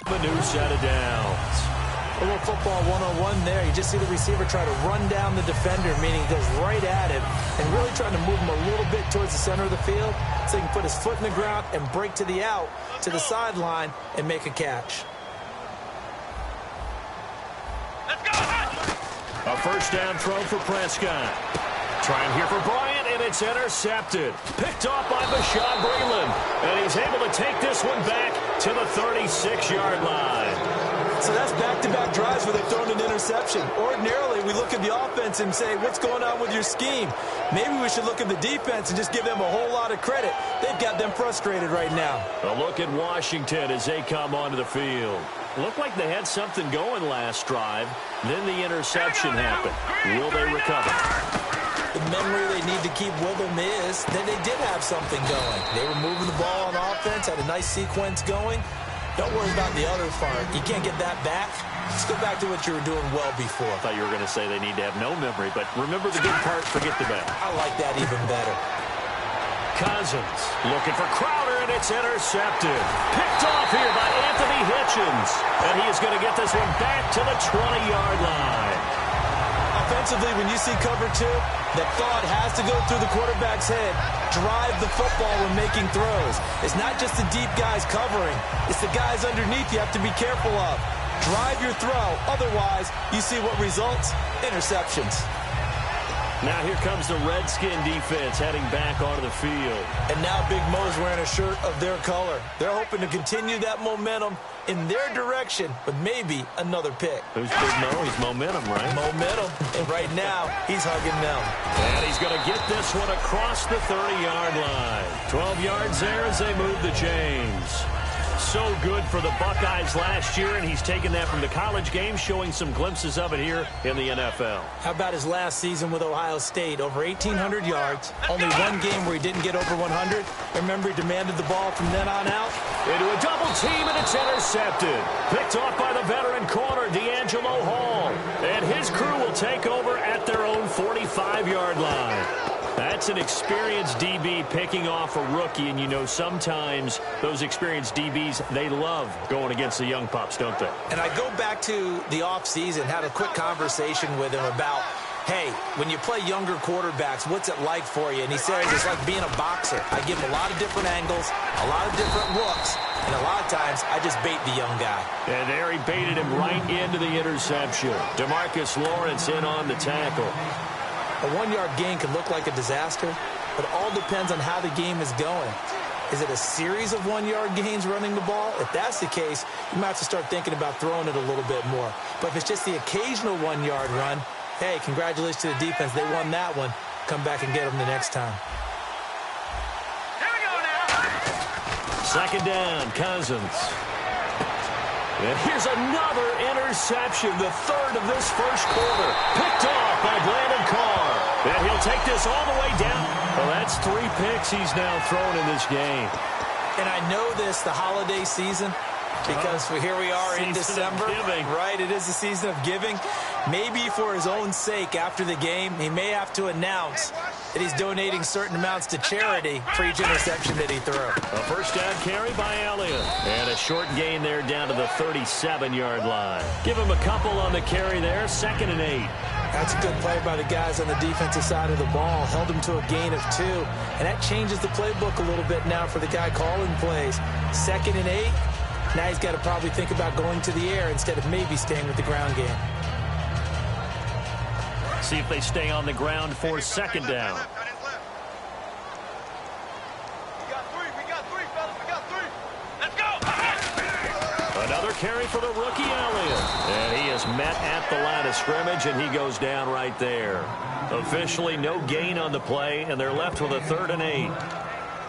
A new set of downs. A little football 101 there. You just see the receiver try to run down the defender, meaning he goes right at him and really trying to move him a little bit towards the center of the field so he can put his foot in the ground and break to the out, to the sideline, and make a catch. Let's go! A first down throw for Prescott. Trying here for Bryant, and it's intercepted. Picked off by Bashaud Breeland. And he's able to take this one back to the 36-yard line. So that's back-to-back drives where they've thrown an interception. Ordinarily, we look at the offense and say, what's going on with your scheme? Maybe we should look at the defense and just give them a whole lot of credit. They've got them frustrated right now. A look at Washington as they come onto the field. Looked like they had something going last drive. Then the interception happened. Will they recover? The memory they need to keep with them is that they did have something going. They were moving the ball on offense, had a nice sequence going. Don't worry about the other part. You can't get that back. Let's go back to what you were doing well before. I thought you were going to say they need to have no memory, but remember the good part, forget the bad. I like that even better. Cousins looking for Crowder, and it's intercepted. Picked off here by Anthony Hitchens. And he is going to get this one back to the 20-yard line. Offensively, when you see cover two, the thought has to go through the quarterback's head. Drive the football when making throws. It's not just the deep guys covering. It's the guys underneath you have to be careful of. Drive your throw. Otherwise, you see what results? Interceptions. Now here comes the Redskin defense heading back onto the field. And now Big Mo's wearing a shirt of their color. They're hoping to continue that momentum in their direction, but maybe another pick. Who's Big Mo? He's momentum, right? Momentum. And right now, he's hugging them. And he's going to get this one across the 30-yard line. 12 yards there as they move the chains. So good for the Buckeyes last year, and he's taken that from the college game, showing some glimpses of it here in the NFL. How about his last season with Ohio State? Over 1,800 yards. Only one game where he didn't get over 100. Remember, he demanded the ball from then on out. Into a double team, and it's intercepted. Picked off by the veteran corner, D'Angelo Hall. And his crew will take over at their own 45-yard line. That's an experienced DB picking off a rookie, and you know sometimes those experienced DBs, they love going against the young pups, don't they? And I go back to the offseason, had a quick conversation with him about, hey, when you play younger quarterbacks, what's it like for you? And he says it's like being a boxer. I give him a lot of different angles, a lot of different looks, and a lot of times I just bait the young guy. And there he baited him right into the interception. DeMarcus Lawrence in on the tackle. A one-yard gain could look like a disaster, but it all depends on how the game is going. Is it a series of one-yard gains running the ball? If that's the case, you might have to start thinking about throwing it a little bit more. But if it's just the occasional one-yard run, hey, congratulations to the defense. They won that one. Come back and get them the next time. Here we go now. Second down, Cousins. And here's another interception, the third of this first quarter. Picked off by Brandon Carr. And he'll take this all the way down. Well, that's 3 picks he's now thrown in this game. And I know this, the holiday season, because here we are in December. Right, it is the season of giving. Maybe for his own sake after the game, he may have to announce that he's donating certain amounts to charity for each interception that he threw. A first down carry by Elliott. And a short gain there down to the 37-yard line. Give him a couple on the carry there, 2nd and 8. That's a good play by the guys on the defensive side of the ball. Held him to a gain of 2. And that changes the playbook a little bit now for the guy calling plays. 2nd and 8. Now he's got to probably think about going to the air instead of maybe staying with the ground game. See if they stay on the ground for 2nd down. Another carry for the rookie, Elliott. And he is met at the line of scrimmage, and he goes down right there. Officially no gain on the play, and they're left with a 3rd and 8.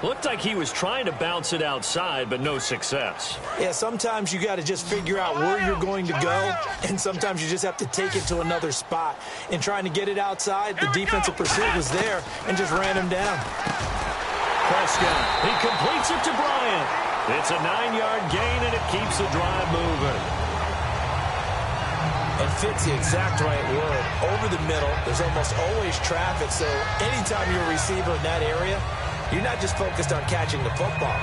Looked like he was trying to bounce it outside, but no success. Yeah, sometimes you got to just figure out where you're going to go, and sometimes you just have to take it to another spot. In trying to get it outside, the defensive pursuit was there and just ran him down. Prescott, he completes it to Bryant. It's a 9-yard gain, and it keeps the drive moving. And fits the exact right word. Over the middle, there's almost always traffic, so anytime you're a receiver in that area, you're not just focused on catching the football.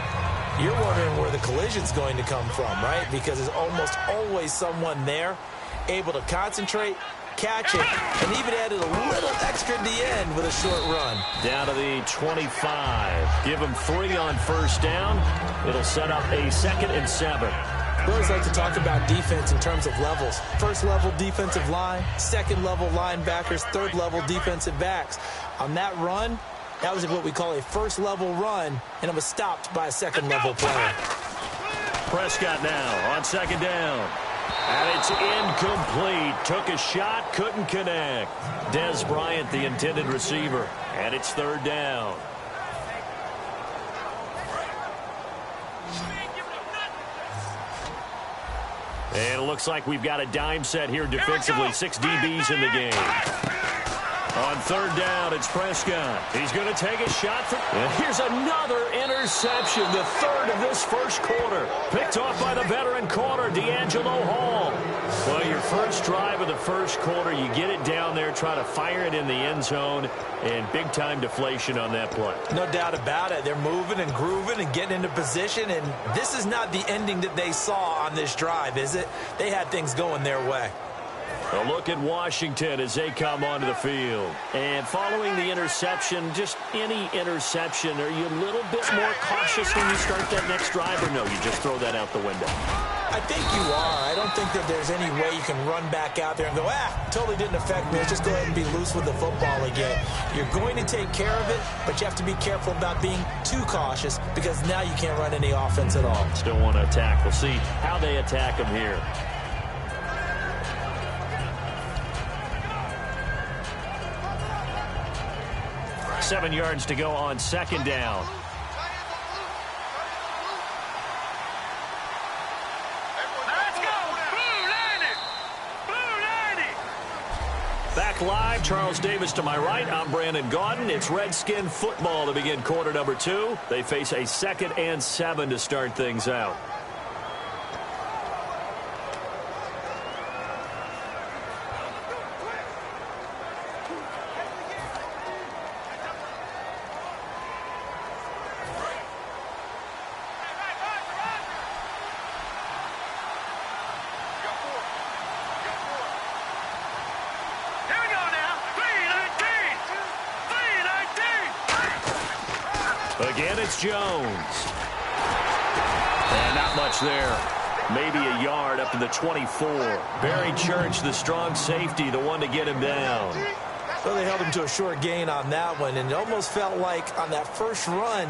You're wondering where the collision's going to come from, right? Because there's almost always someone there able to concentrate, catch it, and even added a little extra at the end with a short run. Down to the 25. Give them 3 on first down. It'll set up a 2nd and 7. We always like to talk about defense in terms of levels. First level defensive line, second level linebackers, third level defensive backs. On that run, that was what we call a first level run, and it was stopped by a second level player. Prescott now on 2nd down. And it's incomplete. Took a shot, couldn't connect. Dez Bryant, the intended receiver. And it's 3rd down. And it looks like we've got a dime set here defensively. 6 DBs in the game. On 3rd down, it's Prescott. He's going to take a shot. And here's another interception, the 3rd of this first quarter. Picked off by the veteran corner, D'Angelo Hall. Well, your first drive of the first quarter, you get it down there, try to fire it in the end zone, and big-time deflation on that play. No doubt about it. They're moving and grooving and getting into position, and this is not the ending that they saw on this drive, is it? They had things going their way. A look at Washington as they come onto the field. And following the interception, just any interception, are you a little bit more cautious when you start that next drive, or no, you just throw that out the window? I think you are. I don't think that there's any way you can run back out there and go, totally didn't affect me. Let's just go ahead and be loose with the football again. You're going to take care of it, but you have to be careful about being too cautious because now you can't run any offense at all. Still want to attack. We'll see how they attack them here. Seven yards to go on 2nd down. Let's go! Blue 90! Blue 90! Back live, Charles Davis to my right. I'm Brandon Gaudin. It's Redskin football to begin quarter number 2. They face a 2nd and 7 to start things out. Again, it's Jones. And not much there. Maybe a yard up to the 24. Barry Church, the strong safety, the one to get him down. Well, they held him to a short gain on that one, and it almost felt like on that first run,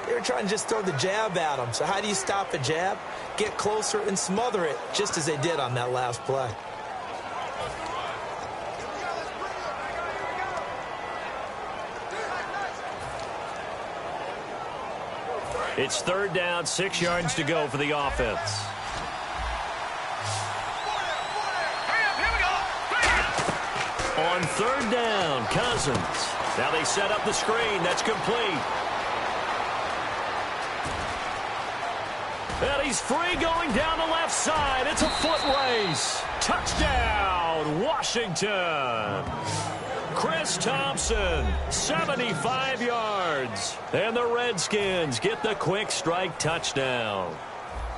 they were trying to just throw the jab at him. So how do you stop a jab? Get closer and smother it, just as they did on that last play. It's 3rd down, 6 yards to go for the offense. On 3rd down, Cousins. Now they set up the screen. That's complete. And he's free going down the left side. It's a foot race. Touchdown, Washington. Chris Thompson, 75 yards. And the Redskins get the quick strike touchdown.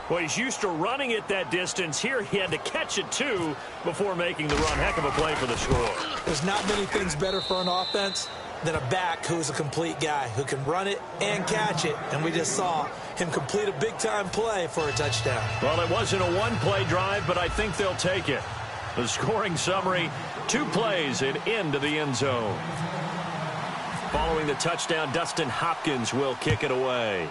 Well, he's used to running it that distance. Here he had to catch it, too, before making the run. Heck of a play for the score. There's not many things better for an offense than a back who is a complete guy who can run it and catch it. And we just saw him complete a big-time play for a touchdown. Well, it wasn't a one-play drive, but I think they'll take it. The scoring summary, 2 plays and into the end zone. Following the touchdown, Dustin Hopkins will kick it away.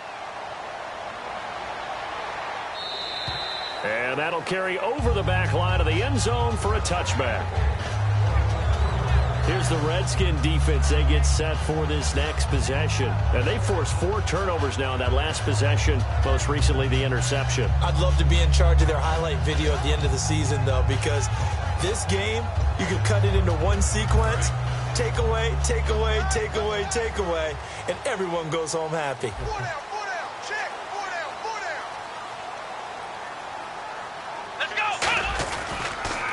And that'll carry over the back line of the end zone for a touchback. Here's the Redskin defense. They get set for this next possession. And they forced 4 turnovers now in that last possession, most recently the interception. I'd love to be in charge of their highlight video at the end of the season, though, because this game, you can cut it into one sequence, take away, take away, take away, take away, and everyone goes home happy.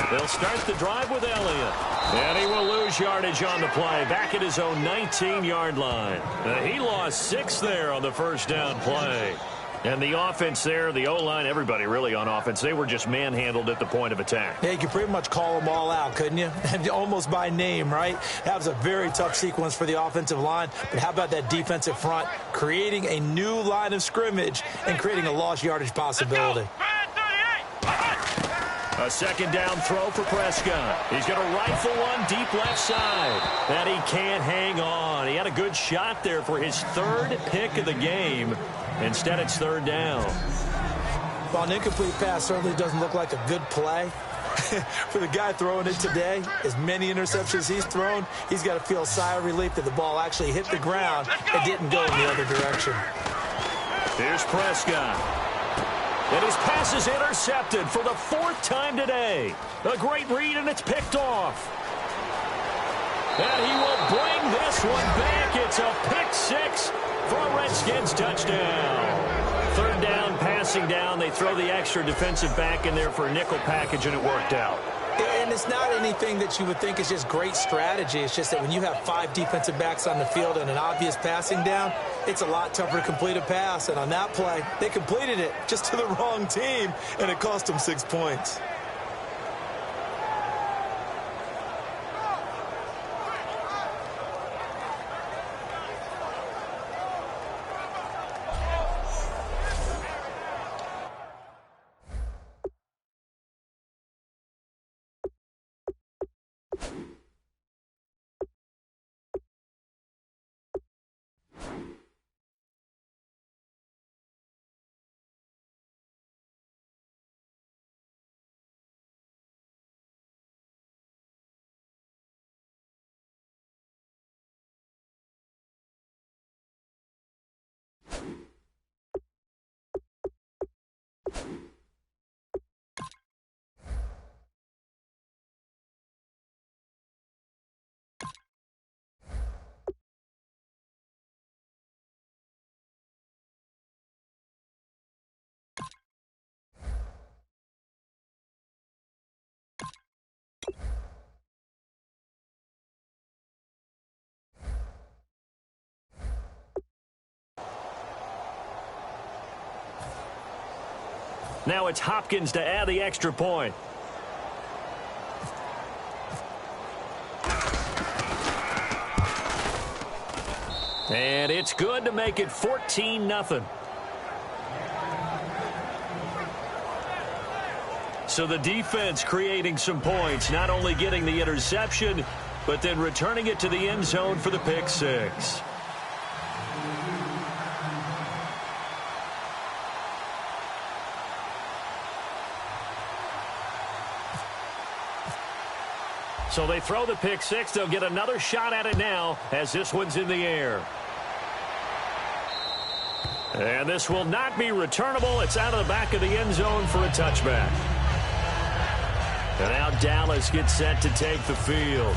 They'll start the drive with Elliott. And he will lose yardage on the play. Back at his own 19-yard line. He lost 6 there on the first down play. And the offense there, the O-line, everybody really on offense, they were just manhandled at the point of attack. Yeah, you could pretty much call them all out, couldn't you? And almost by name, right? That was a very tough sequence for the offensive line. But how about that defensive front creating a new line of scrimmage and creating a lost yardage possibility? A second down throw for Prescott. He's going to rifle one deep left side. And he can't hang on. He had a good shot there for his third pick of the game. Instead, it's third down. Well, an incomplete pass certainly doesn't look like a good play. For the guy throwing it today, as many interceptions he's thrown, he's got to feel a sigh of relief that the ball actually hit the ground and didn't go in the other direction. Here's Prescott. And his pass is intercepted for the fourth time today. A great read, and it's picked off. And he will bring this one back. It's a pick six for a Redskins touchdown. Third down, passing down. They throw the extra defensive back in there for a nickel package, and it worked out. And it's not anything that you would think is just great strategy. It's just that when you have 5 defensive backs on the field and an obvious passing down, it's a lot tougher to complete a pass. And on that play, they completed it just to the wrong team, and it cost them 6 points. Now it's Hopkins to add the extra point. And it's good to make it 14-0. So the defense creating some points, not only getting the interception, but then returning it to the end zone for the pick six. So they throw the pick six. They'll get another shot at it now as this one's in the air. And this will not be returnable. It's out of the back of the end zone for a touchback. And now Dallas gets set to take the field.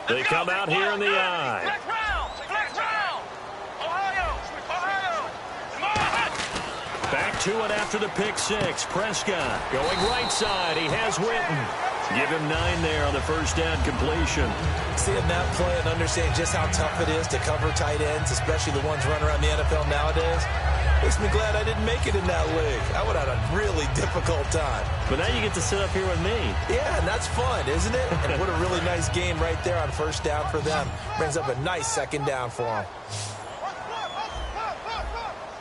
They come out here in the I. Back to it after the pick six. Prescott going right side. He has Witten. Give him 9 there on the first down completion. Seeing that play and understanding just how tough it is to cover tight ends, especially the ones running around the NFL nowadays, makes me glad I didn't make it in that league. I would have had a really difficult time. But now you get to sit up here with me. Yeah, and that's fun, isn't it? And what a really nice game right there on first down for them. Brings up a nice second down for them.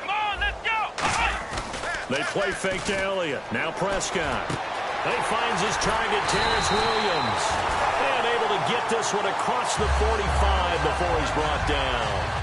Come on, let's go. They play fake to Elliott. Now Prescott. He finds his target, Terrence Williams. And able to get this one across the 45 before he's brought down.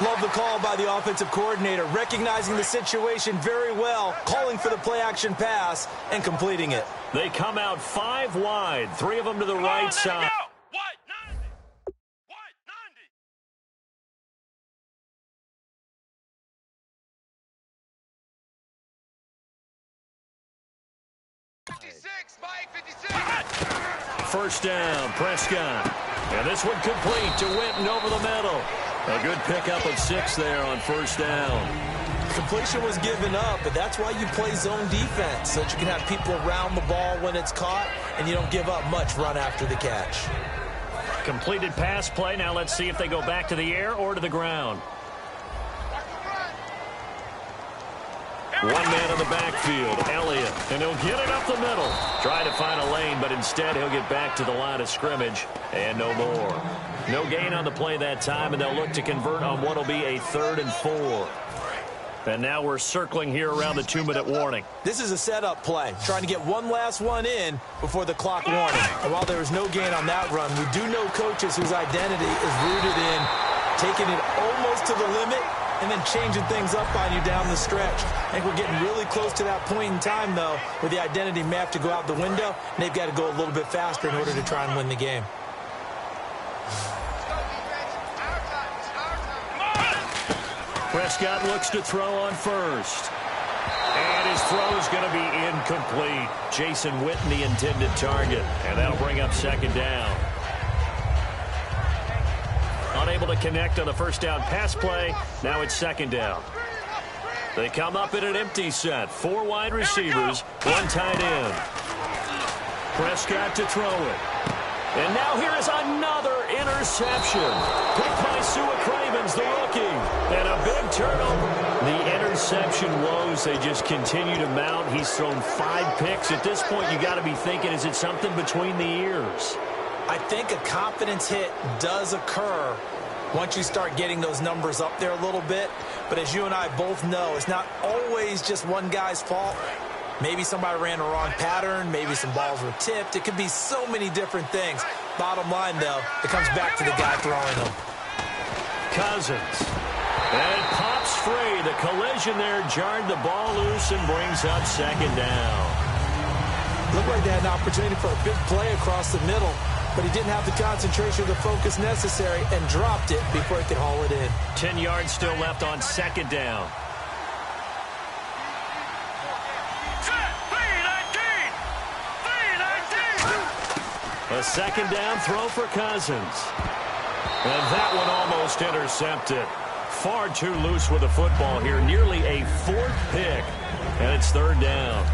Love the call by the offensive coordinator, recognizing the situation very well, calling for the play-action pass, and completing it. They come out 5 wide, 3 of them to the right side. White 90. White 90. 56, Mike, 56. First down, Prescott. And this one complete to Winton over the middle. A good pickup of 6 there on first down. Completion was given up, but that's why you play zone defense, so that you can have people around the ball when it's caught, and you don't give up much run after the catch. Completed pass play. Now let's see if they go back to the air or to the ground. One man in the backfield, Elliott, and he'll get it up the middle. Trying to find a lane, but instead he'll get back to the line of scrimmage, and no more. No gain on the play that time, and they'll look to convert on what will be a 3rd and 4. And now we're circling here around the 2-minute warning. This is a setup play, trying to get one last one in before the clock warning. And while there was no gain on that run, we do know coaches whose identity is rooted in taking it almost to the limit and then changing things up on you down the stretch. I think we're getting really close to that point in time, though, where the identity may have to go out the window, and they've got to go a little bit faster in order to try and win the game. Prescott looks to throw on first. And his throw is going to be incomplete. Jason Witten, the intended target. And that'll bring up 2nd down. Unable to connect on the first down pass play. Now it's 2nd down. They come up in an empty set. 4 wide receivers, 1 tight end. Prescott to throw it. And now here is another interception. Picked by Sua Cravens, the rookie. And a big turnover. The interception woes, they just continue to mount. He's thrown 5 picks. At this point, you got to be thinking, is it something between the ears? I think a confidence hit does occur once you start getting those numbers up there a little bit. But as you and I both know, it's not always just one guy's fault. Maybe somebody ran a wrong pattern. Maybe some balls were tipped. It could be so many different things. Bottom line, though, it comes back to the guy throwing them. Cousins. And it pops free. The collision there jarred the ball loose and brings up 2nd down. Looked like they had an opportunity for a big play across the middle, but he didn't have the concentration or the focus necessary and dropped it before he could haul it in. 10 yards still left on 2nd down. A 2nd down throw for Cousins. And that one almost intercepted. Far too loose with the football here. Nearly a 4th pick. And it's 3rd down.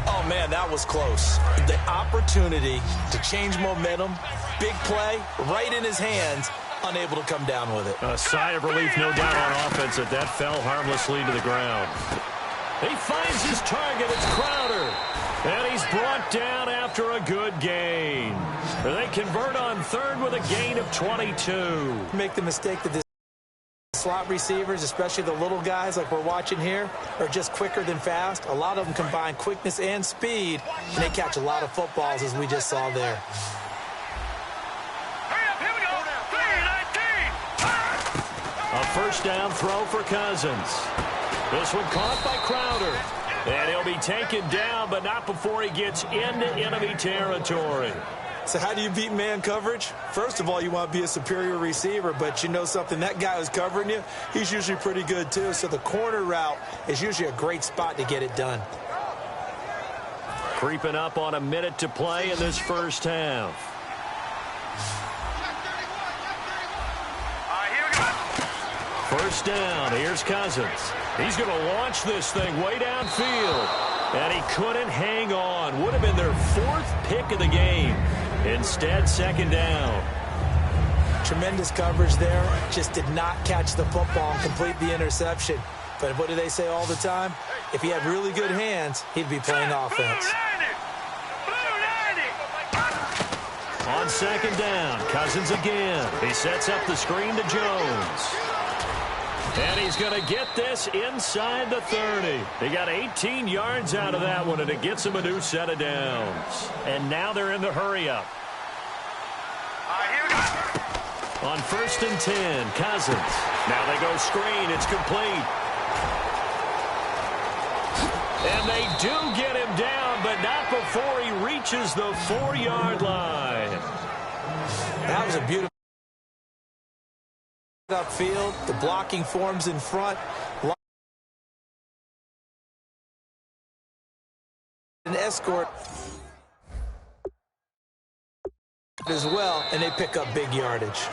Oh, man, that was close. The opportunity to change momentum, big play, right in his hands, unable to come down with it. A sigh of relief, no doubt, on offense that that fell harmlessly to the ground. He finds his target. It's Crowder. And he's brought down after a good gain. They convert on 3rd with a gain of 22. Make the mistake that this slot receivers, especially the little guys like we're watching here, are just quicker than fast. A lot of them combine quickness and speed, and they catch a lot of footballs, as we just saw there. Hurry up, here we go. 3-19. A first down throw for Cousins. This one caught by Crowder. And he'll be taken down, but not before he gets into enemy territory. So how do you beat man coverage? First of all, you want to be a superior receiver, but you know something, that guy who's covering you, he's usually pretty good too. So the corner route is usually a great spot to get it done. Creeping up on a minute to play in this first half. Here we go. First down, here's Cousins. He's going to launch this thing way downfield. And he couldn't hang on. Would have been their 4th pick of the game. Instead, 2nd down. Tremendous coverage there. Just did not catch the football and complete the interception. But what do they say all the time? If he had really good hands, he'd be playing offense. On second down, Cousins again. He sets up the screen to Jones. And he's going to get this inside the 30. He got 18 yards out of that one, and it gets him a new set of downs. And now they're in the hurry-up. On 1st and 10, Cousins. Now they go screen. It's complete. And they do get him down, but not before he reaches the 4-yard line. That was a beautiful upfield. The blocking forms in front. An escort as well, and they pick up big yardage.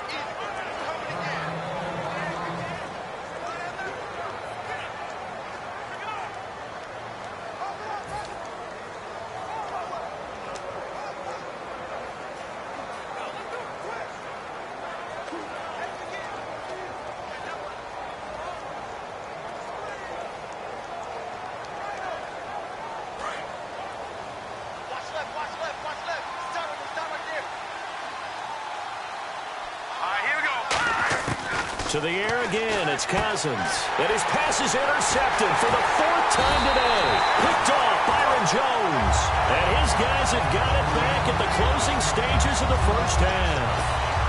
To the air again, it's Cousins. And his pass is intercepted for the 4th time today. Picked off Byron Jones. And his guys have got it back at the closing stages of the first half.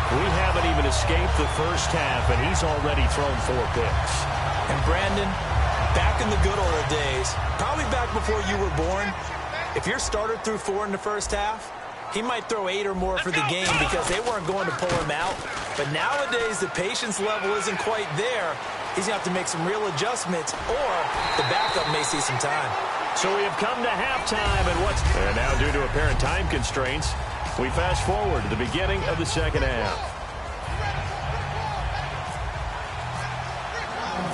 We haven't even escaped the first half, and he's already thrown 4 picks. And Brandon, back in the good old days, probably back before you were born, if your starter threw 4 in the first half, he might throw 8 or more for the game because they weren't going to pull him out. But nowadays, the patience level isn't quite there. He's going to have to make some real adjustments, or the backup may see some time. So we have come to halftime, and now due to apparent time constraints, we fast forward to the beginning of the second half.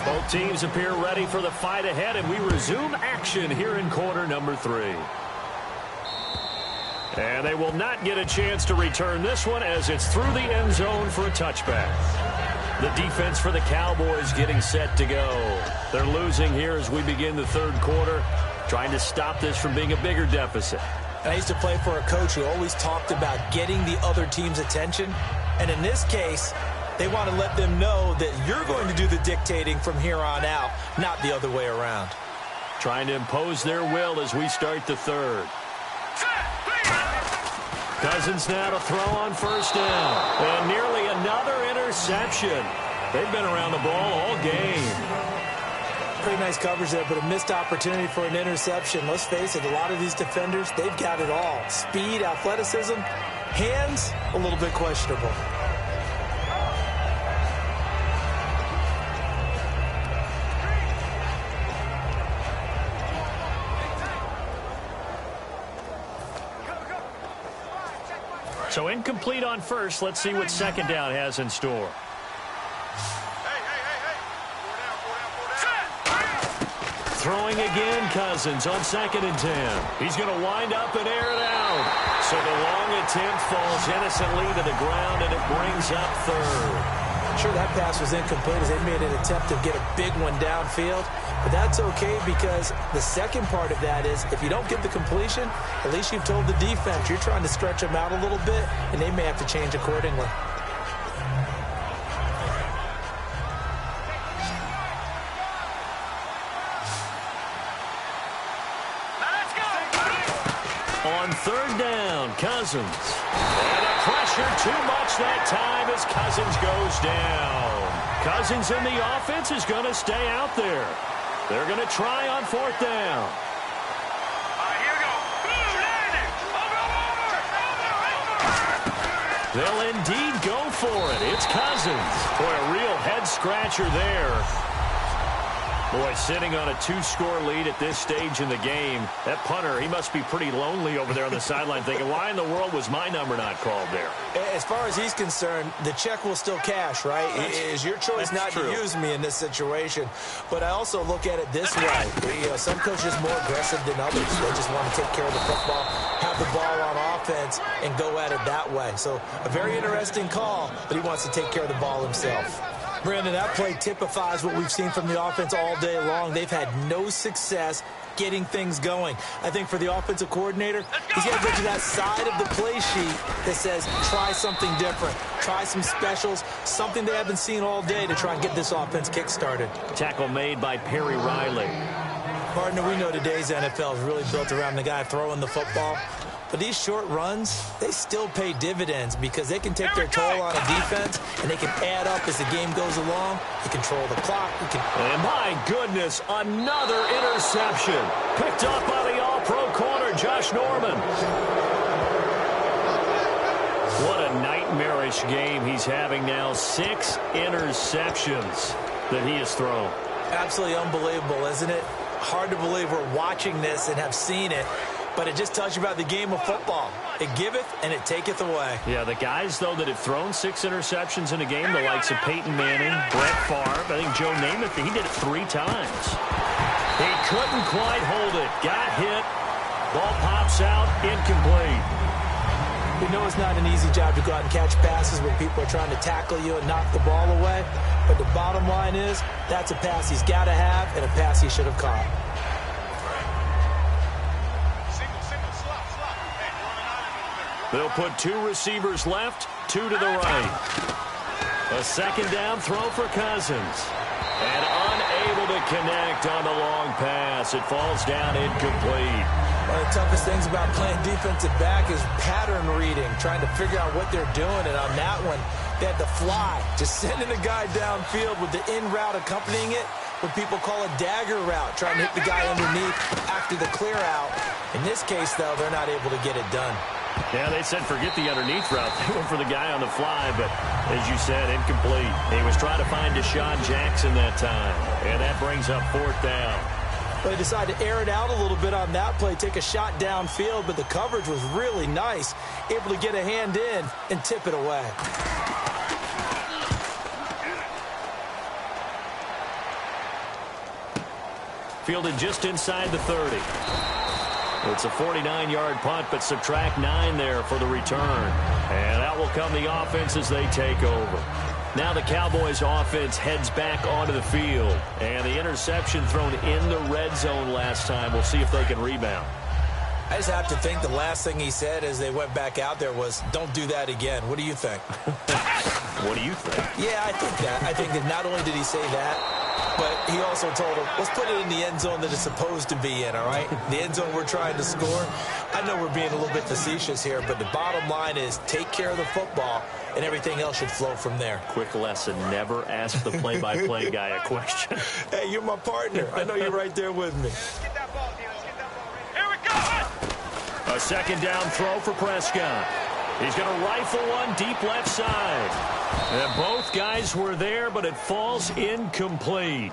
Both teams appear ready for the fight ahead, and we resume action here in quarter number 3. And they will not get a chance to return this one as it's through the end zone for a touchback. The defense for the Cowboys getting set to go. They're losing here as we begin the third quarter, trying to stop this from being a bigger deficit. And I used to play for a coach who always talked about getting the other team's attention. And in this case, they want to let them know that you're going to do the dictating from here on out, not the other way around. Trying to impose their will as we start the third. Cousins now to throw on first down. And nearly another interception. They've been around the ball all game. Pretty nice coverage there, but a missed opportunity for an interception. Let's face it, a lot of these defenders, they've got it all. Speed, athleticism, hands, a little bit questionable. So incomplete on first. Let's see what second down has in store. Throwing again, Cousins on 2nd and 10. He's going to wind up and air it out. So the long attempt falls innocently to the ground, and it brings up third. Sure, that pass was incomplete as they made an attempt to get a big one downfield. But that's okay because the second part of that is if you don't get the completion, at least you've told the defense you're trying to stretch them out a little bit, and they may have to change accordingly. On 3rd down, Cousins. And a pressure too much that time as Cousins goes down. Cousins in the offense is going to stay out there. They're going to try on 4th down. Here we go. They'll indeed go for it. It's Cousins. Boy, a real head-scratcher there. Boy, sitting on a 2-score lead at this stage in the game, that punter, he must be pretty lonely over there on the sideline thinking, why in the world was my number not called there? As far as he's concerned, the check will still cash, right? It is your choice not to use me in this situation. But I also look at it this way. You know, some coaches are more aggressive than others. They just want to take care of the football, have the ball on offense, and go at it that way. So a very interesting call, but he wants to take care of the ball himself. Brandon, that play typifies what we've seen from the offense all day long. They've had no success getting things going. I think for the offensive coordinator, he's got to go to that side of the play sheet that says, try something different. Try some specials, something they haven't seen all day to try and get this offense kick-started. Tackle made by Perry Riley. Partner, we know today's NFL is really built around the guy throwing the football. But these short runs, they still pay dividends because they can take their toll on a defense, and they can add up as the game goes along. They control the clock. And my goodness, another interception. Picked up by the all-pro corner, Josh Norman. What a nightmarish game he's having now. 6 interceptions that he has thrown. Absolutely unbelievable, isn't it? Hard to believe we're watching this and have seen it. But it just tells you about the game of football. It giveth and it taketh away. Yeah, the guys, though, that have thrown 6 interceptions in a game, the likes of Peyton Manning, Brett Favre, I think Joe Namath, he did it 3 times. He couldn't quite hold it. Got hit. Ball pops out, incomplete. We know it's not an easy job to go out and catch passes when people are trying to tackle you and knock the ball away. But the bottom line is, that's a pass he's got to have and a pass he should have caught. They'll put 2 receivers left, 2 to the right. A second down throw for Cousins. And unable to connect on the long pass. It falls down incomplete. One of the toughest things about playing defensive back is pattern reading, trying to figure out what they're doing. And on that one, they had to fly, just sending a guy downfield with the in route accompanying it, what people call a dagger route, trying to hit the guy underneath after the clear out. In this case, though, they're not able to get it done. Yeah, they said forget the underneath route. They went for the guy on the fly, but as you said, incomplete. He was trying to find Deshaun Jackson that time, and that brings up 4th down. But they decided to air it out a little bit on that play, take a shot downfield, but the coverage was really nice, able to get a hand in and tip it away. Fielded just inside the 30. It's a 49-yard punt, but subtract 9 there for the return. And that will come the offense as they take over. Now the Cowboys offense heads back onto the field. And the interception thrown in the red zone last time. We'll see if they can rebound. I just have to think the last thing he said as they went back out there was, don't do that again. What do you think? What do you think? Yeah, I think that. I think that not only did he say that, but he also told him, let's put it in the end zone that it's supposed to be in, all right? The end zone we're trying to score. I know we're being a little bit facetious here, but the bottom line is take care of the football, and everything else should flow from there. Quick lesson, never ask the play-by-play guy a question. Hey, you're my partner. I know you're right there with me. Here we go. A second down throw for Prescott. He's going to rifle one deep left side. And both guys were there, but it falls incomplete.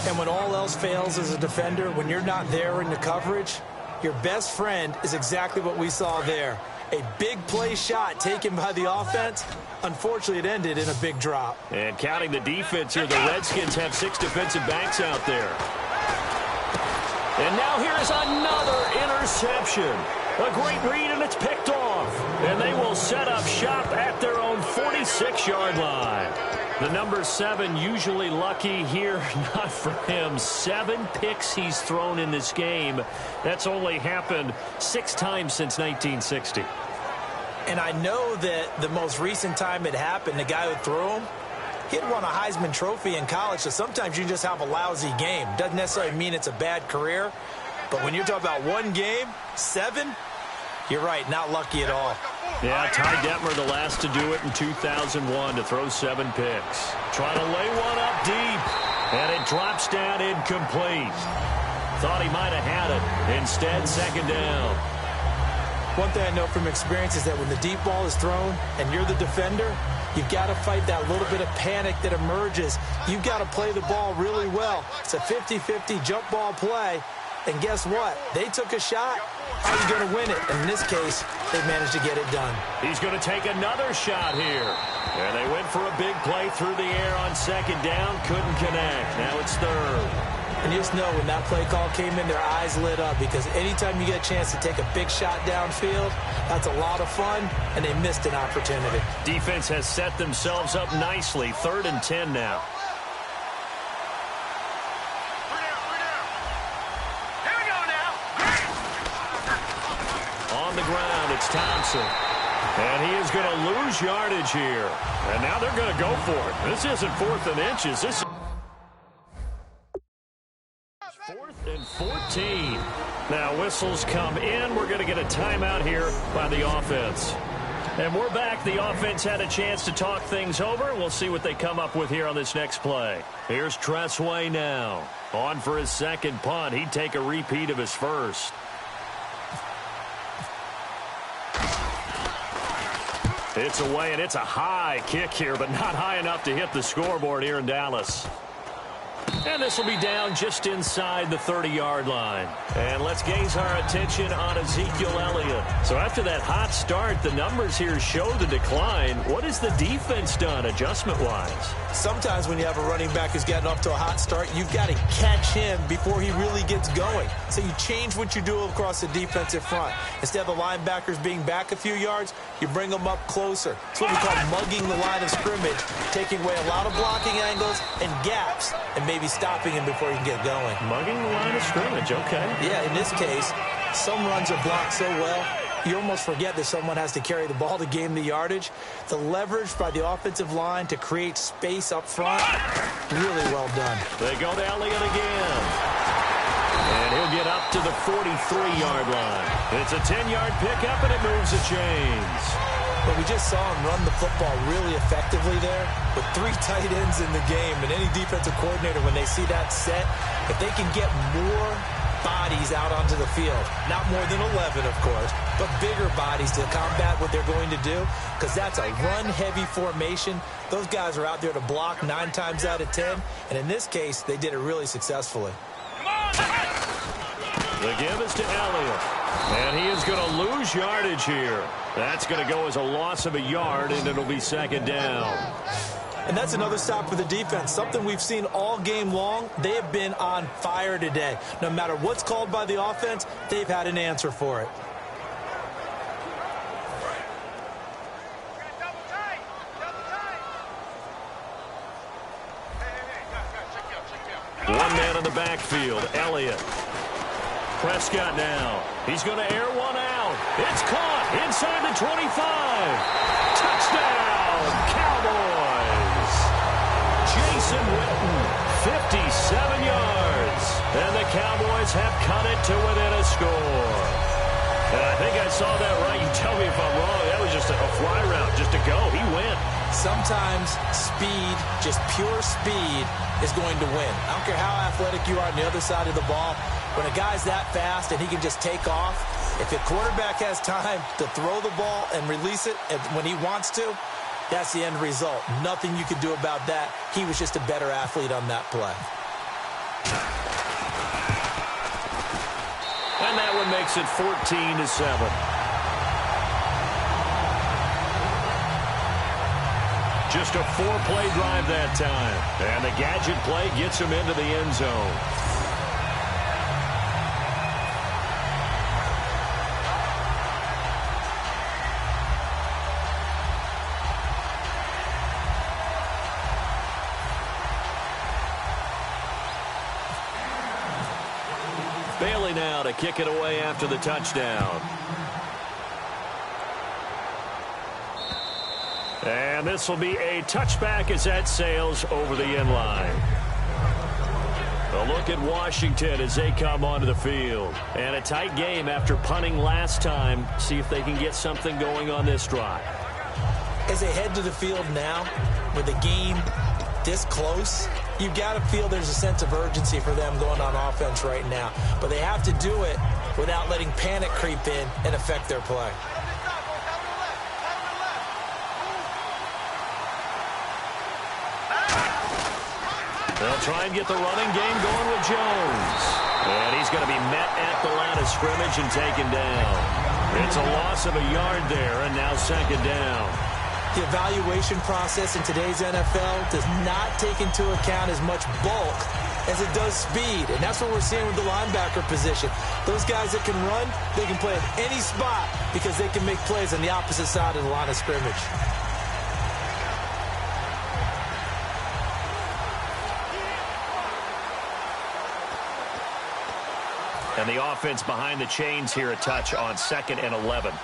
And when all else fails as a defender, when you're not there in the coverage, your best friend is exactly what we saw there. A big play shot taken by the offense. Unfortunately, it ended in a big drop. And counting the defense here, the Redskins have 6 defensive backs out there. And now here's another interception. A great read, and it's picked off. And they will set up shop at their own 46-yard line. The number 7 usually lucky here, not for him. 7 picks he's thrown in this game. That's only happened 6 times since 1960. And I know that the most recent time it happened, the guy who threw him, he had won a Heisman Trophy in college, so sometimes you just have a lousy game. Doesn't necessarily mean it's a bad career. But when you're talking about one game, 7, you're right, not lucky at all. Yeah, Ty Detmer, the last to do it in 2001, to throw 7 picks. Trying to lay one up deep, and it drops down incomplete. Thought he might have had it. Instead, second down. One thing I know from experience is that when the deep ball is thrown and you're the defender, you've got to fight that little bit of panic that emerges. You've got to play the ball really well. It's a 50-50 jump ball play. And guess what? They took a shot. are you going to win it? And in this case, they managed to get it done. He's going to take another shot here. And they went for a big play through the air on second down. Couldn't connect. Now it's third. And you just know when that play call came in, their eyes lit up because anytime you get a chance to take a big shot downfield, that's a lot of fun, and they missed an opportunity. Defense has set themselves up nicely. 3rd and 10 now. Here we go now. On the ground, it's Thompson. And he is going to lose yardage here. And now they're going to go for it. This isn't 4th and inches. This is 4th and 14. Now whistles come in. We're going to get a timeout here by the offense. And we're back. The offense had a chance to talk things over. We'll see what they come up with here on this next play. Here's Tressway now. On for his second punt. He'd take a repeat of his first. It's away, and it's a high kick here, but not high enough to hit the scoreboard here in Dallas. And this will be down just inside the 30-yard line. And let's gaze our attention on Ezekiel Elliott. So after that hot start, the numbers here show the decline. What has the defense done adjustment-wise? Sometimes when you have a running back who's gotten off to a hot start, you've got to catch him before he really gets going. So you change what you do across the defensive front. Instead of the linebackers being back a few yards, you bring them up closer. It's what we call mugging the line of scrimmage, taking away a lot of blocking angles and gaps, and maybe stopping him before he can get going. Mugging the line of scrimmage, okay. Yeah, in this case, some runs are blocked so well, you almost forget that someone has to carry the ball to gain the yardage. The leverage by the offensive line to create space up front, really well done. They go to Elliott again. And he'll get up to the 43-yard line. It's a 10-yard pickup, and it moves the chains. But we just saw him run the football really effectively there with 3 tight ends in the game. And any defensive coordinator, when they see that set, if they can get more bodies out onto the field, not more than 11, of course, but bigger bodies to combat what they're going to do, because that's a run-heavy formation. Those guys are out there to block 9 times out of 10. And in this case, they did it really successfully. The give is to Elliott. And he is going to lose yardage here. That's going to go as a loss of a yard, and it'll be second down. And that's another stop for the defense. Something we've seen all game long. They have been on fire today. No matter what's called by the offense, they've had an answer for it. Double tight. Hey. One man in the backfield, Elliott. Prescott now. He's going to air one out. It's caught inside the 25. Touchdown, Cowboys. Jason Witten, 57 yards. And the Cowboys have cut it to within a score. And I think I saw that right. You tell me if I'm wrong. That was just a fly route, just to go. He went. Sometimes speed, just pure speed, is going to win. I don't care how athletic you are on the other side of the ball. When a guy's that fast and he can just take off, if the quarterback has time to throw the ball and release it when he wants to, that's the end result. Nothing you could do about that. He was just a better athlete on that play. And that one makes it 14-7. Just a 4-play drive that time. And the gadget play gets him into the end zone. Bailey now to kick it away after the touchdown. And this will be a touchback as that sails over the end line. A look at Washington as they come onto the field. And a tight game after punting last time. See if they can get something going on this drive. As they head to the field now, with the game this close, you've got to feel there's a sense of urgency for them going on offense right now. But they have to do it without letting panic creep in and affect their play. They'll try and get the running game going with Jones. And he's going to be met at the line of scrimmage and taken down. It's a loss of a yard there, and now second down. The evaluation process in today's NFL does not take into account as much bulk as it does speed, and that's what we're seeing with the linebacker position. Those guys that can run, they can play at any spot because they can make plays on the opposite side of the line of scrimmage. And the offense behind the chains here a touch on 2nd and 11.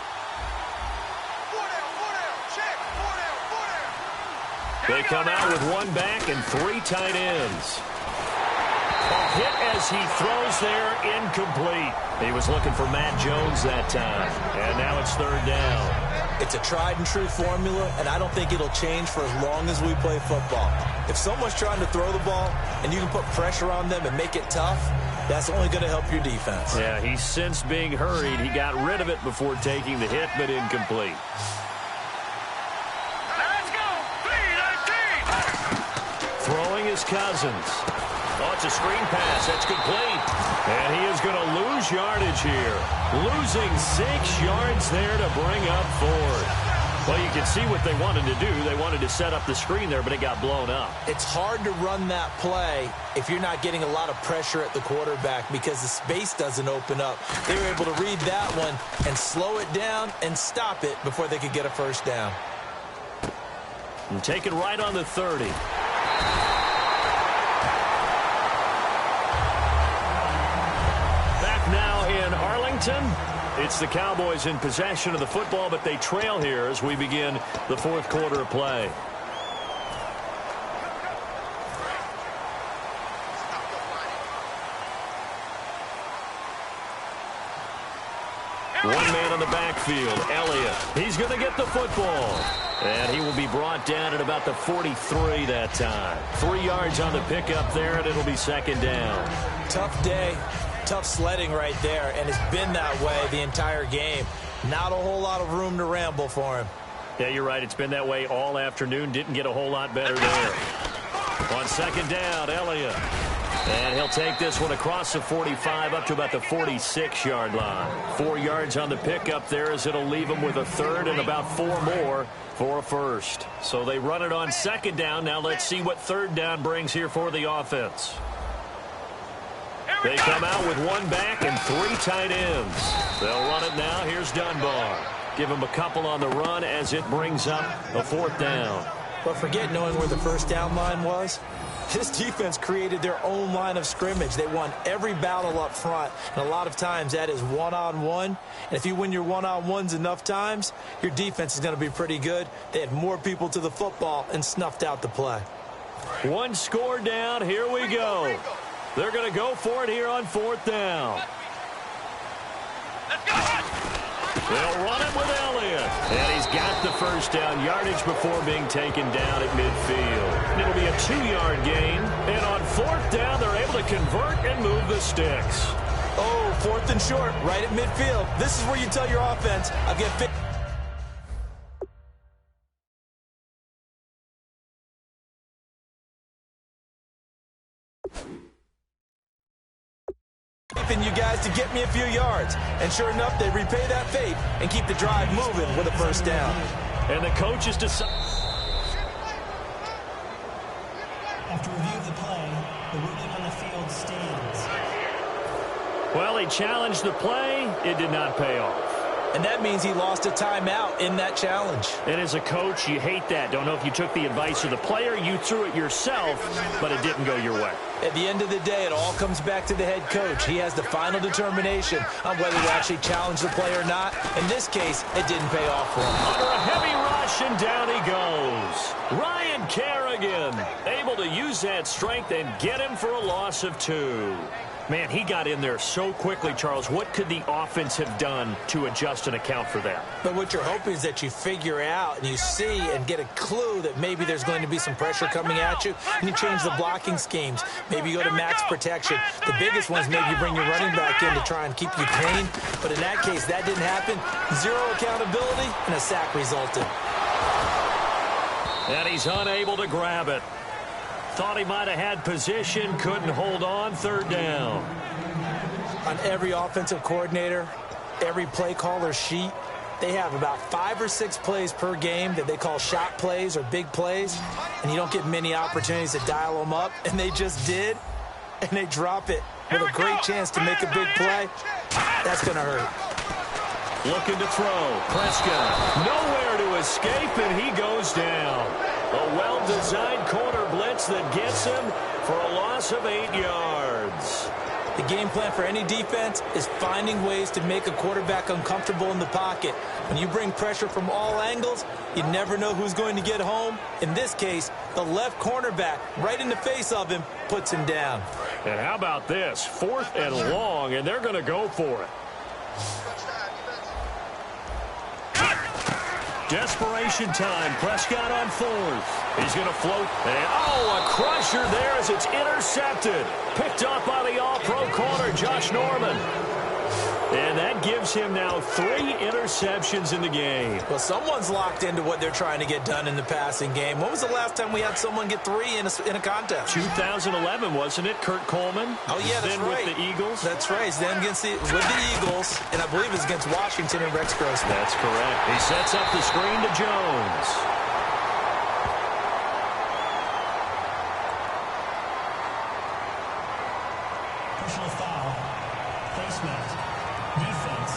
They come out with one back and 3 tight ends. A hit as he throws there, incomplete. He was looking for Matt Jones that time. And now it's 3rd down. It's a tried and true formula, and I don't think it'll change for as long as we play football. If someone's trying to throw the ball and you can put pressure on them and make it tough, that's only going to help your defense. Yeah, he's since being hurried. He got rid of it before taking the hit, but incomplete. Let's go! Throwing his Cousins. Oh, it's a screen pass. That's complete. And he is going to lose yardage here. Losing 6 yards there to bring up 4th. Well, you can see what they wanted to do. They wanted to set up the screen there, but it got blown up. It's hard to run that play if you're not getting a lot of pressure at the quarterback because the space doesn't open up. They were able to read that one and slow it down and stop it before they could get a first down. And take it right on the 30. Back now in Arlington. It's the Cowboys in possession of the football, but they trail here as we begin the 4th quarter of play. One man on the backfield, Elliott. He's going to get the football. And he will be brought down at about the 43 that time. 3 yards on the pickup there, and it'll be 2nd down. Tough day. Tough sledding right there, and it's been that way the entire game. Not a whole lot of room to ramble for him. Yeah, you're right. It's been that way all afternoon. Didn't get a whole lot better there. On 2nd down, Elliott. And he'll take this one across the 45 up to about the 46-yard line. 4 yards on the pickup there as it'll leave him with a 3rd and about 4 more for a first. So they run it on 2nd down. Now let's see what 3rd down brings here for the offense. They come out with one back and 3 tight ends. They'll run it now. Here's Dunbar. Give him a couple on the run as it brings up a 4th down. But forget knowing where the first down line was. This defense created their own line of scrimmage. They won every battle up front, and a lot of times that is one-on-one. And if you win your one-on-ones enough times, your defense is going to be pretty good. They had more people to the football and snuffed out the play. One score down. Here we go. They're going to go for it here on 4th down. Let's go! They'll run it with Elliott. And he's got the first down yardage before being taken down at midfield. And it'll be a 2-yard gain. And on 4th down, they're able to convert and move the sticks. Oh, 4th and short, right at midfield. This is where you tell your offense, I'll get fit. You guys to get me a few yards. And sure enough, they repay that faith and keep the drive moving with a first down. And the coaches decide. After review of the play, the ruling on the field stands. Well, he challenged the play. It did not pay off. And that means he lost a timeout in that challenge. And as a coach, you hate that. Don't know if you took the advice of the player, you threw it yourself, but it didn't go your way. At the end of the day, it all comes back to the head coach. He has the final determination on whether to actually challenge the play or not. In this case, it didn't pay off for him. Under a heavy rush, and down he goes. Ryan Kerrigan able to use that strength and get him for a loss of 2. Man, he got in there so quickly, Charles. What could the offense have done to adjust and account for that? But what you're hoping is that you figure out and you see and get a clue that maybe there's going to be some pressure coming at you, and you change the blocking schemes. Maybe you go to max protection. The biggest one is maybe you bring your running back in to try and keep you clean. But in that case, that didn't happen. 0 accountability, and a sack resulted. And he's unable to grab it. Thought he might have had position, couldn't hold on. 3rd down. On every offensive coordinator, every play caller sheet, they have about 5 or 6 plays per game that they call shot plays or big plays, and you don't get many opportunities to dial them up, and they just did, and they drop it with a great chance to make a big play. That's going to hurt. Looking to throw. Prescott nowhere to escape, and he goes down. A well-designed corner blitz that gets him for a loss of 8 yards. The game plan for any defense is finding ways to make a quarterback uncomfortable in the pocket. When you bring pressure from all angles, you never know who's going to get home. In this case, the left cornerback, right in the face of him, puts him down. And how about this? 4th and long, and they're going to go for it. Desperation time. Prescott on 4th. He's going to float. And, a crusher there as it's intercepted. Picked up by the all-pro corner, Josh Norman. And that gives him now 3 interceptions in the game. Well, someone's locked into what they're trying to get done in the passing game. When was the last time we had someone get 3 in a contest? 2011, wasn't it? Kurt Coleman? Oh, yeah, that's then right. With the Eagles? That's right. He's then with the Eagles, and I believe it's against Washington and Rex Grossman. That's correct. He sets up the screen to Jones. Personal foul. Face mask. Defense.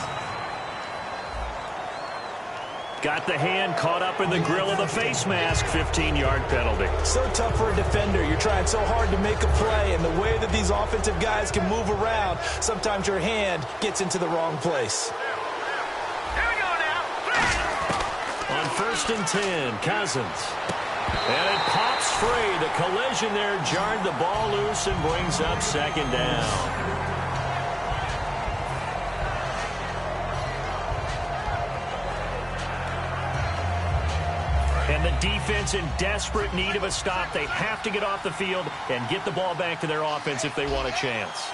Got the hand caught up in the grill of the face mask. 15-yard penalty. So tough for a defender. You're trying so hard to make a play, and the way that these offensive guys can move around, sometimes your hand gets into the wrong place. Here we go now. On 1st and 10, Cousins. And it pops free. The collision there jarred the ball loose and brings up 2nd down. And the defense in desperate need of a stop. They have to get off the field and get the ball back to their offense if they want a chance.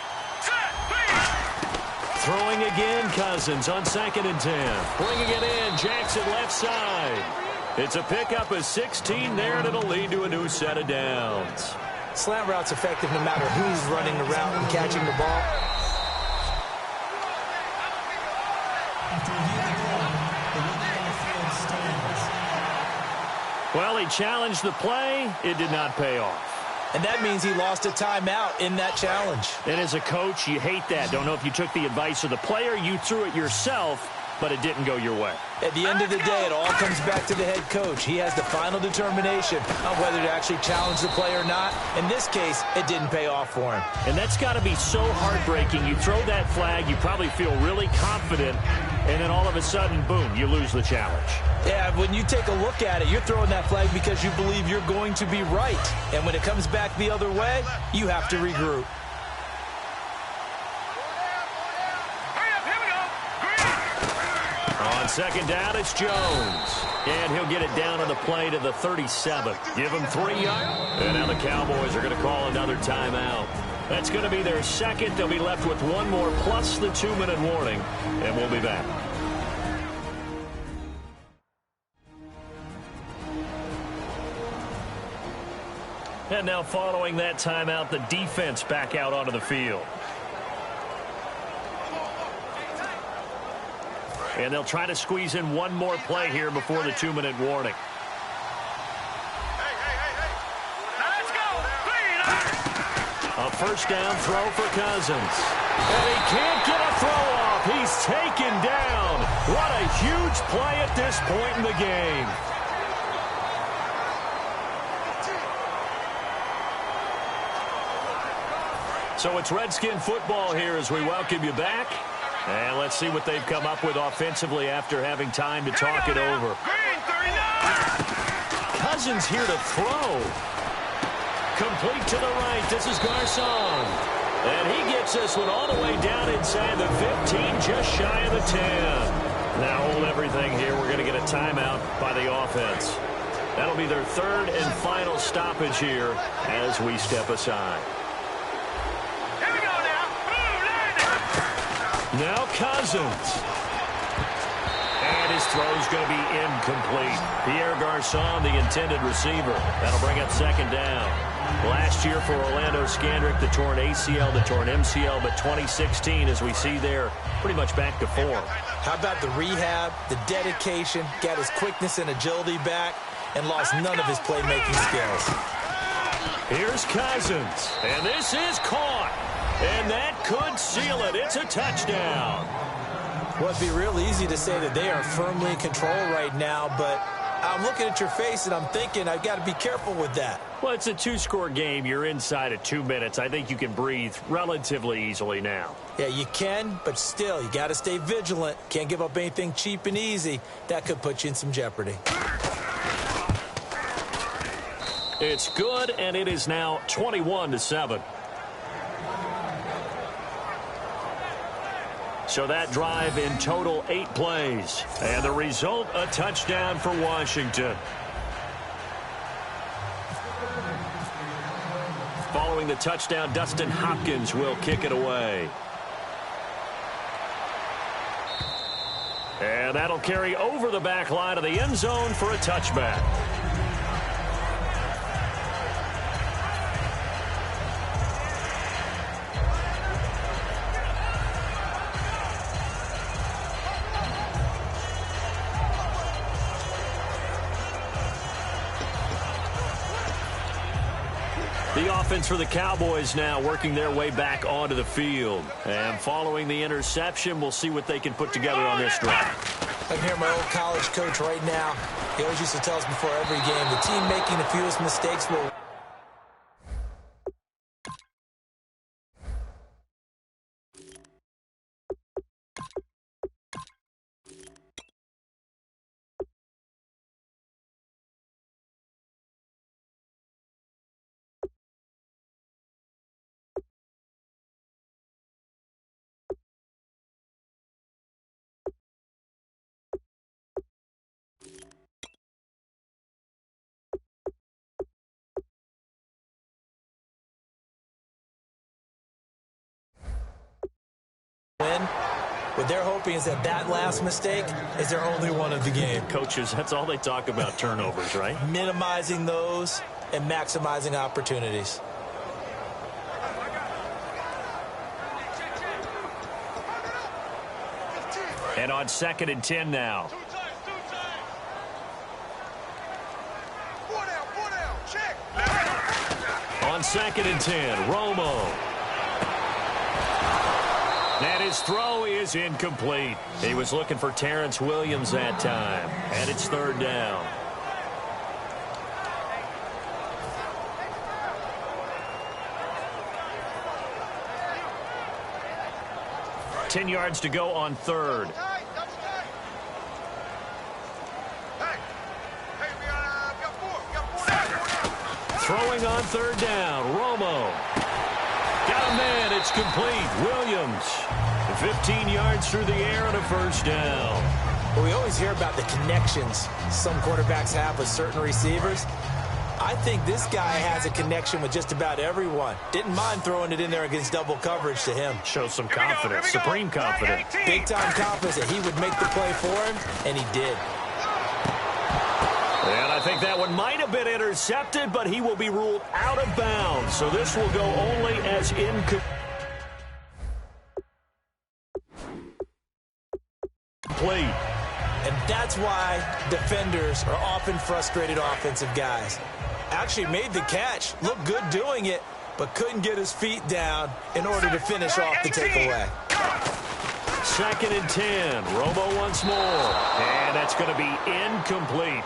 Throwing again, Cousins on 2nd and 10. Bringing it in, Jackson left side. It's a pickup of 16 there, and it'll lead to a new set of downs. Slant route's effective no matter who's running the route and catching the ball. After reviewing the play, the ruling on the field stands. Well, he challenged the play. It did not pay off. And that means he lost a timeout in that challenge. And as a coach, you hate that. Don't know if you took the advice of the player. You threw it yourself, but it didn't go your way. At the end of the day, it all comes back to the head coach. He has the final determination on whether to actually challenge the play or not. In this case, it didn't pay off for him. And that's got to be so heartbreaking. You throw that flag, you probably feel really confident, and then all of a sudden, boom, you lose the challenge. Yeah, when you take a look at it, you're throwing that flag because you believe you're going to be right. And when it comes back the other way, you have to regroup. On 2nd down, it's Jones. And he'll get it down on the play to the 37. Give him 3 yards. And now the Cowboys are going to call another timeout. That's going to be their 2nd. They'll be left with 1 more plus the 2-minute warning. And we'll be back. And now following that timeout, the defense back out onto the field. And they'll try to squeeze in 1 more play here before the 2-minute warning. Now let's go. A 1st down throw for Cousins. And he can't get a throw off. He's taken down. What a huge play at this point in the game. So it's Redskin football here as we welcome you back. And let's see what they've come up with offensively after having time to talk it over. Green 39. Cousins here to throw. Complete to the right. This is Garcon. And he gets this one all the way down inside the 15, just shy of the 10. Now hold everything here. We're going to get a timeout by the offense. That'll be their 3rd and final stoppage here as we step aside. Here we go now. Now Cousins. And his throw's going to be incomplete. Pierre Garçon, the intended receiver. That'll bring up second down. Last year for Orlando Scandrick, the torn ACL, the torn MCL, but 2016, as we see there, pretty much back to form. How about the rehab, the dedication, got his quickness and agility back, and lost none of his playmaking skills. Here's Cousins, and this is caught. And that could seal it. It's a touchdown. Well, it'd be real easy to say that they are firmly in control right now, but I'm looking at your face and I'm thinking I've got to be careful with that. Well, it's a two-score game. You're inside of 2 minutes. I think you can breathe relatively easily now. Yeah, you can, but still, you got to stay vigilant. Can't give up anything cheap and easy. That could put you in some jeopardy. It's good, and it is now 21-7. So that drive in total 8 plays. And the result, a touchdown for Washington. Following the touchdown, Dustin Hopkins will kick it away. And that'll carry over the back line of the end zone for a touchback. The offense for the Cowboys now working their way back onto the field. And following the interception, we'll see what they can put together on this drive. I can hear my old college coach right now. He always used to tell us before every game, the team making the fewest mistakes will... win. What they're hoping is that that last mistake is their only one of the game. Coaches, that's all they talk about, turnovers, right? Minimizing those and maximizing opportunities. And on 2nd and 10 now. On 2nd and 10, Romo. And his throw is incomplete. He was looking for Terrence Williams that time. And it's 3rd down. Ten yards to go on 3rd. Throwing on 3rd down. Romo. Got a man. It's complete. Williams. 15 yards through the air and a 1st down. Well, we always hear about the connections some quarterbacks have with certain receivers. I think this guy has a connection with just about everyone. Didn't mind throwing it in there against double coverage to him. Shows some confidence, supreme confidence. Big-time confidence that he would make the play for him, and he did. And I think that one might have been intercepted, but he will be ruled out of bounds. So this will go only as incomplete. And that's why defenders are often frustrated offensive guys. Actually made the catch, looked good doing it, but couldn't get his feet down in order to finish off the takeaway. 2nd and 10. Romo once more. And that's going to be incomplete.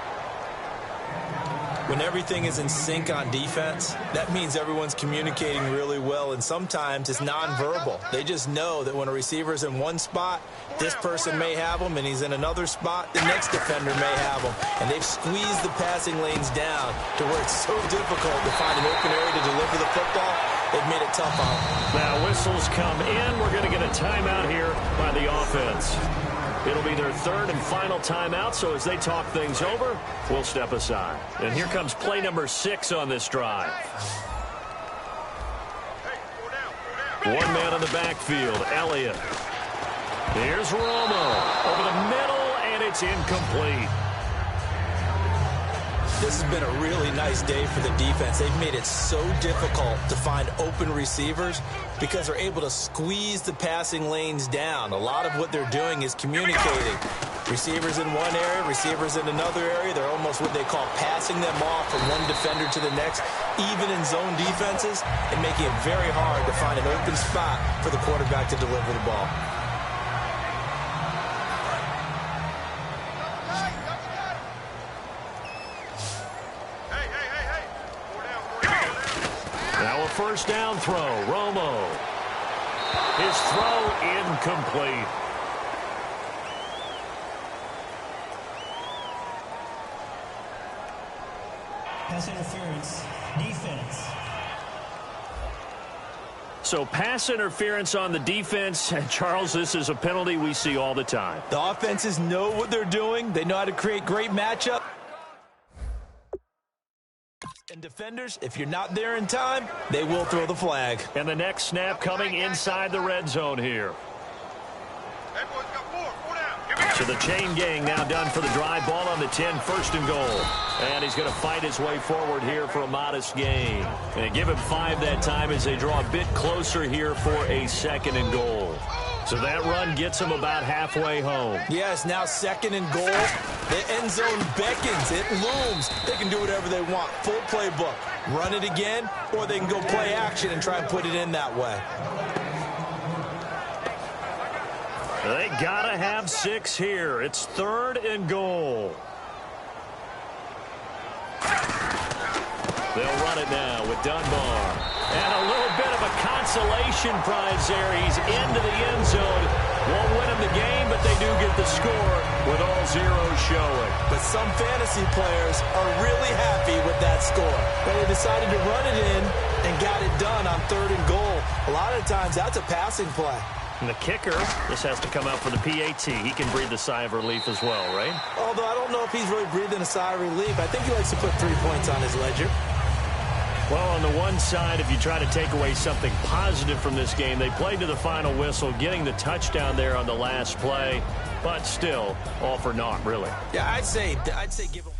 When everything is in sync on defense, that means everyone's communicating really well, and sometimes it's nonverbal. They just know that when a receiver's in one spot, this person may have him, and he's in another spot, the next defender may have him. And they've squeezed the passing lanes down to where it's so difficult to find an open area to deliver the football. They've made it tough on them. Now whistles come in. We're going to get a timeout here by the offense. It'll be their 3rd and final timeout, so as they talk things over, we'll step aside. And here comes play number 6 on this drive. One man on the backfield, Elliott. Here's Romo over the middle, and it's incomplete. This has been a really nice day for the defense. They've made it so difficult to find open receivers because they're able to squeeze the passing lanes down. A lot of what they're doing is communicating. Receivers in one area, receivers in another area. They're almost what they call passing them off from one defender to the next, even in zone defenses, and making it very hard to find an open spot for the quarterback to deliver the ball. Now a first down throw. Romo. His throw incomplete. Pass interference. Defense. So pass interference on the defense. And Charles, this is a penalty we see all the time. The offenses know what they're doing. They know how to create great matchup. And defenders, if you're not there in time, they will throw the flag. And the next snap coming inside the red zone here. So the chain gang now done for the drive. Ball on the 10, first and goal. And he's going to fight his way forward here for a modest gain. And they give him 5 that time as they draw a bit closer here for a second and goal. So that run gets him about halfway home. Yes, now second and goal. The end zone beckons. It looms. They can do whatever they want. Full playbook. Run it again, or they can go play action and try and put it in that way. They gotta have 6 here. It's third and goal. They'll run it now with Dunbar. And a little bit of a consolation prize there. He's into the end zone. Won't win him the game, but they do get the score with all zeros showing. But some fantasy players are really happy with that score. But they decided to run it in and got it done on third and goal. A lot of times, that's a passing play. And the kicker, this has to come out for the PAT. He can breathe a sigh of relief as well, right? Although I don't know if he's really breathing a sigh of relief. I think he likes to put 3 points on his ledger. Well, on the one side, if you try to take away something positive from this game, they played to the final whistle, getting the touchdown there on the last play. But still, all for naught, really. Yeah, I'd say give him...